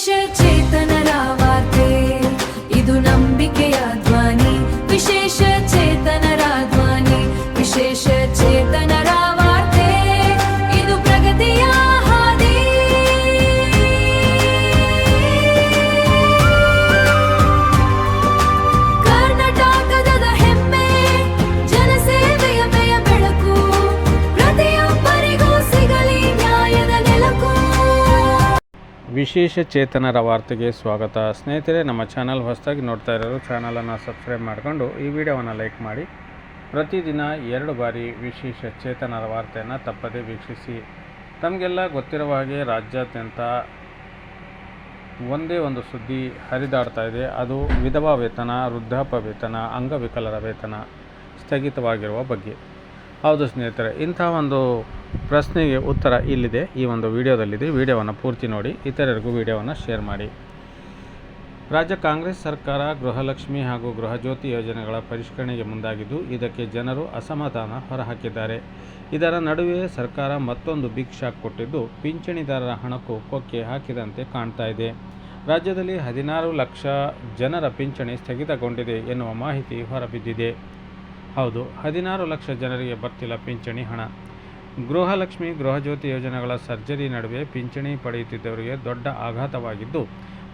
ವಿಶೇಷ ಚೇತನರ ವಾರ್ತೆ, ಇದು ನಂಬಿಕೆಯ ಧ್ವನಿ. ವಿಶೇಷ ಚೇತನರ ಧ್ವನಿ, ವಿಶೇಷ ಚೇತನರ ವಾರ್ತೆ, ಇದು ಪ್ರಗತಿಯ ಹಾದಿ. ಕರ್ನಾಟಕದ ಹೆಮ್ಮೆ, ಜನಸೇವೆಯ ಬೆಳಕು, ಪ್ರತಿಯೊಬ್ಬರಿಗೂ ಸಿಗಲಿ ನ್ಯಾಯದ ನೆಲಕು. ವಿಶೇಷ ಚೇತನರ ವಾರ್ತೆಗೆ ಸ್ವಾಗತ. ಸ್ನೇಹಿತರೆ, ನಮ್ಮ ಚಾನಲ್ ಹೊಸದಾಗಿ ನೋಡ್ತಾ ಇರೋರು ಚಾನಲನ್ನು ಸಬ್ಸ್ಕ್ರೈಬ್ ಮಾಡಿಕೊಂಡು ಈ ವಿಡಿಯೋವನ್ನು ಲೈಕ್ ಮಾಡಿ. ಪ್ರತಿದಿನ 2 ಬಾರಿ ವಿಶೇಷ ಚೇತನರ ವಾರ್ತೆಯನ್ನು ತಪ್ಪದೇ ವೀಕ್ಷಿಸಿ. ತಮಗೆಲ್ಲ ಗೊತ್ತಿರುವ ಹಾಗೆ ರಾಜ್ಯಾದ್ಯಂತ ಒಂದೇ ಒಂದು ಸುದ್ದಿ ಹರಿದಾಡ್ತಾ ಇದೆ. ಅದು ವಿಧವಾ ವೇತನ, ವೃದ್ಧಾಪ್ಯ ವೇತನ, ಅಂಗವಿಕಲರ ವೇತನ ಸ್ಥಗಿತವಾಗಿರುವ ಬಗ್ಗೆ. ಹೌದು ಸ್ನೇಹಿತರೆ, ಇಂಥ ಒಂದು ಪ್ರಶ್ನೆಗೆ ಉತ್ತರ ಇಲ್ಲಿದೆ, ಈ ಒಂದು ವಿಡಿಯೋದಲ್ಲಿದೆ. ವಿಡಿಯೋವನ್ನು ಪೂರ್ತಿ ನೋಡಿ, ಇತರರಿಗೂ ವಿಡಿಯೋವನ್ನು ಶೇರ್ ಮಾಡಿ. ರಾಜ್ಯ ಕಾಂಗ್ರೆಸ್ ಸರ್ಕಾರ ಗೃಹಲಕ್ಷ್ಮಿ ಹಾಗೂ ಗೃಹಜ್ಯೋತಿ ಯೋಜನೆಗಳ ಪರಿಷ್ಕರಣೆಗೆ ಮುಂದಾಗಿದ್ದು, ಇದಕ್ಕೆ ಜನರು ಅಸಮಾಧಾನ ಹೊರಹಾಕಿದ್ದಾರೆ. ಇದರ ನಡುವೆ ಸರ್ಕಾರ ಮತ್ತೊಂದು ಬಿಗ್ ಶಾಕ್ ಕೊಟ್ಟಿದ್ದು, ಪಿಂಚಣಿದಾರರ ಹಣಕ್ಕೂ ಕೊಕ್ಕೆ ಹಾಕಿದಂತೆ ಕಾಣ್ತಾ ಇದೆ. ರಾಜ್ಯದಲ್ಲಿ 16 ಲಕ್ಷ ಜನರ ಪಿಂಚಣಿ ಸ್ಥಗಿತಗೊಂಡಿದೆ ಎನ್ನುವ ಮಾಹಿತಿ ಹೊರಬಿದ್ದಿದೆ. ಹೌದು, 16 ಲಕ್ಷ ಜನರಿಗೆ ಬರ್ತಿಲ್ಲ ಪಿಂಚಣಿ ಹಣ. ಗೃಹಲಕ್ಷ್ಮಿ, ಗೃಹಜ್ಯೋತಿ ಯೋಜನೆಗಳ ಸರ್ಜರಿ ನಡುವೆ ಪಿಂಚಣಿ ಪಡೆಯುತ್ತಿದ್ದವರಿಗೆ ದೊಡ್ಡ ಆಘಾತವಾಗಿದ್ದು,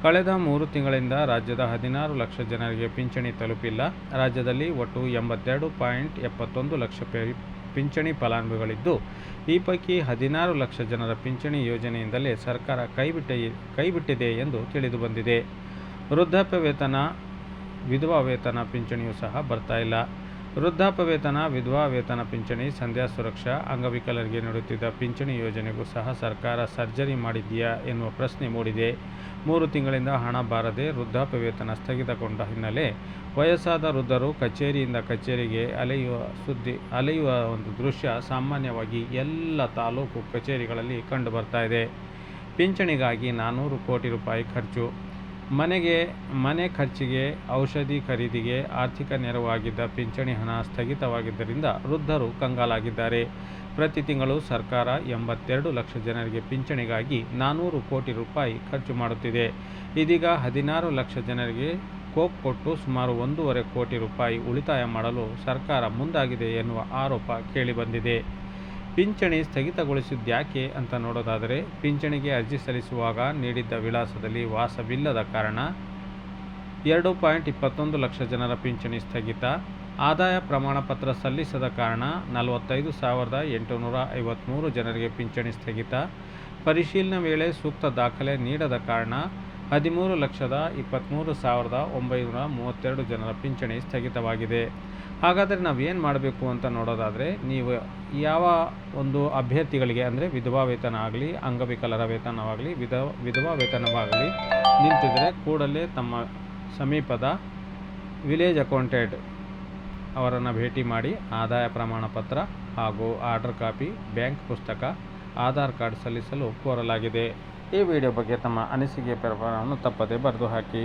ಕಳೆದ 3 ತಿಂಗಳಿಂದ ರಾಜ್ಯದ 16 ಲಕ್ಷ ಜನರಿಗೆ ಪಿಂಚಣಿ ತಲುಪಿಲ್ಲ. ರಾಜ್ಯದಲ್ಲಿ ಒಟ್ಟು 82.71 ಲಕ್ಷ ಪಿಂಚಣಿ ಫಲಾನುಭವಿಗಳಿದ್ದು, ಈ ಪೈಕಿ 16 ಲಕ್ಷ ಜನರ ಪಿಂಚಣಿ ಯೋಜನೆಯಿಂದಲೇ ಸರ್ಕಾರ ಕೈಬಿಟ್ಟಿದೆ ಎಂದು ತಿಳಿದುಬಂದಿದೆ. ವೃದ್ಧಾಪ್ಯ ವೇತನ, ವಿಧವಾ ವೇತನ ಪಿಂಚಣಿಯೂ ಸಹ ಬರ್ತಾ ಇಲ್ಲ. ವೃದ್ಧಾಪ್ಯ ವೇತನ, ವಿಧವಾ ವೇತನ ಪಿಂಚಣಿ, ಸಂಧ್ಯಾ ಸುರಕ್ಷಾ, ಅಂಗವಿಕಲರಿಗೆ ನೀಡುತ್ತಿದ್ದ ಪಿಂಚಣಿ ಯೋಜನೆಗೂ ಸಹ ಸರ್ಕಾರ ಸರ್ಜರಿ ಮಾಡಿದೆಯಾ ಎನ್ನುವ ಪ್ರಶ್ನೆ ಮೂಡಿದೆ. 3 ತಿಂಗಳಿಂದ ಹಣ ಬಾರದೆ ವೃದ್ಧಾಪ್ಯ ವೇತನ ಸ್ಥಗಿತಗೊಂಡ ಹಿನ್ನೆಲೆ ವಯಸ್ಸಾದ ವೃದ್ಧರು ಕಚೇರಿಯಿಂದ ಕಚೇರಿಗೆ ಅಲೆಯುವ ಒಂದು ದೃಶ್ಯ ಸಾಮಾನ್ಯವಾಗಿ ಎಲ್ಲ ತಾಲೂಕು ಕಚೇರಿಗಳಲ್ಲಿ ಕಂಡು ಬರ್ತಾ ಇದೆ. ಪಿಂಚಣಿಗಾಗಿ 400 ಕೋಟಿ ರೂಪಾಯಿ ಖರ್ಚು. ಮನೆ ಖರ್ಚಿಗೆ, ಔಷಧಿ ಖರೀದಿಗೆ ಆರ್ಥಿಕ ನೆರವಾಗಿದ್ದ ಪಿಂಚಣಿ ಹಣ ಸ್ಥಗಿತವಾಗಿದ್ದರಿಂದ ವೃದ್ಧರು ಕಂಗಾಲಾಗಿದ್ದಾರೆ. ಪ್ರತಿ ತಿಂಗಳು ಸರ್ಕಾರ 82 ಲಕ್ಷ ಜನರಿಗೆ ಪಿಂಚಣಿಗಾಗಿ 400 ಕೋಟಿ ರೂಪಾಯಿ ಖರ್ಚು ಮಾಡುತ್ತಿದೆ. ಇದೀಗ 16 ಲಕ್ಷ ಜನರಿಗೆ ಕೊಕ್ ಕೊಟ್ಟು ಸುಮಾರು 1.5 ಕೋಟಿ ರೂಪಾಯಿ ಉಳಿತಾಯ ಮಾಡಲು ಸರ್ಕಾರ ಮುಂದಾಗಿದೆ ಎನ್ನುವ ಆರೋಪ ಕೇಳಿಬಂದಿದೆ. ಪಿಂಚಣಿ ಸ್ಥಗಿತಗೊಳಿಸಿದ್ಯಾಕೆ ಅಂತ ನೋಡೋದಾದರೆ, ಪಿಂಚಣಿಗೆ ಅರ್ಜಿ ಸಲ್ಲಿಸುವಾಗ ನೀಡಿದ್ದ ವಿಳಾಸದಲ್ಲಿ ವಾಸವಿಲ್ಲದ ಕಾರಣ 2.21 ಲಕ್ಷ ಜನರ ಪಿಂಚಣಿ ಸ್ಥಗಿತ, ಆದಾಯ ಪ್ರಮಾಣ ಪತ್ರ ಸಲ್ಲಿಸದ ಕಾರಣ 45,853 ಜನರಿಗೆ ಪಿಂಚಣಿ ಸ್ಥಗಿತ, ಪರಿಶೀಲನೆ ವೇಳೆ ಸೂಕ್ತ ದಾಖಲೆ ನೀಡದ ಕಾರಣ 13,23,932 ಜನರ ಪಿಂಚಣಿ ಸ್ಥಗಿತವಾಗಿದೆ. ಹಾಗಾದರೆ ನಾವೇನು ಮಾಡಬೇಕು ಅಂತ ನೋಡೋದಾದರೆ, ನೀವು ಯಾವ ಒಂದು ಅಭ್ಯರ್ಥಿಗಳಿಗೆ ಅಂದರೆ ವಿಧವಾ ವೇತನ ಆಗಲಿ, ಅಂಗವಿಕಲರ ವೇತನವಾಗಲಿ, ವಿಧವಾ ವೇತನವಾಗಲಿ ನಿಂತಿದ್ದರೆ ಕೂಡಲೇ ತಮ್ಮ ಸಮೀಪದ ವಿಲೇಜ್ ಅಕೌಂಟೆಂಟ್ ಅವರನ್ನು ಭೇಟಿ ಮಾಡಿ ಆದಾಯ ಪ್ರಮಾಣ ಪತ್ರ ಹಾಗೂ ಆರ್ಡರ್ ಕಾಪಿ, ಬ್ಯಾಂಕ್ ಪುಸ್ತಕ, ಆಧಾರ್ ಕಾರ್ಡ್ ಸಲ್ಲಿಸಲು ಕೋರಲಾಗಿದೆ. ಈ ವಿಡಿಯೋ ಬಗ್ಗೆ ತಮ್ಮ ಅನಿಸಿಕೆ ಪ್ರಕಾರವನ್ನು ತಪ್ಪದೇ ಬರೆದು ಹಾಕಿ.